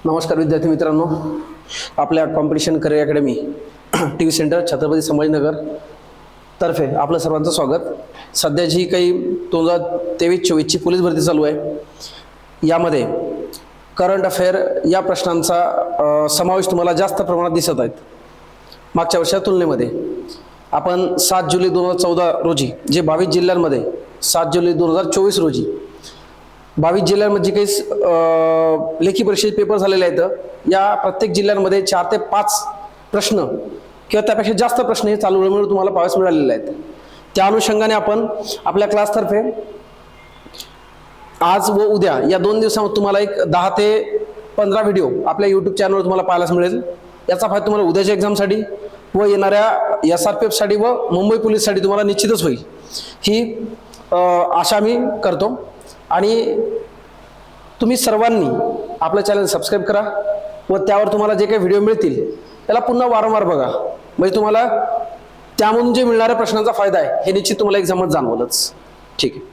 नमस्कार विद्यार्थी मित्रांनो, आपल्या competition career academy TV. Centre Chhatrapati Sambhajinagar तर्फे आपलं सर्वांचं स्वागत। सध्या जी काही 2023-24ची पोलीस भरती चालू आहे, यामध्ये करंट अफेअर या प्रश्नांचा समावेश तुम्हाला जास्त प्रमाणात दिसत आहेत। मागच्या वर्षा तुलनेमध्ये आपण 7 जुलै 2014 रोजी जे 22 जिल्ह्यांमध्ये 7 जुलै 2024 रोजी 22 जिल्ह्यांमध्ये काही लेखी परीक्षेचे पेपर झालेले आहेत, या प्रत्येक जिल्ह्यांमध्ये 4 ते 5 प्रश्न किंवा त्यापेक्षा जास्त प्रश्न हे चालू घडामोडीवर तुम्हाला पाहायला मिळालेले आहेत। त्या अनुषंगाने आपण आपल्या क्लासतर्फे आज व उद्या या 2 दिवसांमध्ये तुम्हाला एक 10 ते 15 व्हिडिओ आपल्या यूट्यूब चॅनलवर तुम्हाला पाहायला मिळेल। याचा फायदा तुम्हाला उद्याच्या एक्झामसाठी व येणाऱ्या SRPF व मुंबई पोलीससाठी तुम्हाला निश्चितच होईल, ही आशा मी करतो। आणि तुम्ही सर्वांनी आपलं चॅनल सबस्क्राईब करा व त्यावर तुम्हाला जे काही व्हिडिओ मिळतील त्याला पुन्हा वारंवार बघा, म्हणजे तुम्हाला त्यामधून जे मिळणाऱ्या प्रश्नांचा फायदा आहे हे निश्चित तुम्हाला एक्झाममध्ये जाणवलंच। ठीक आहे।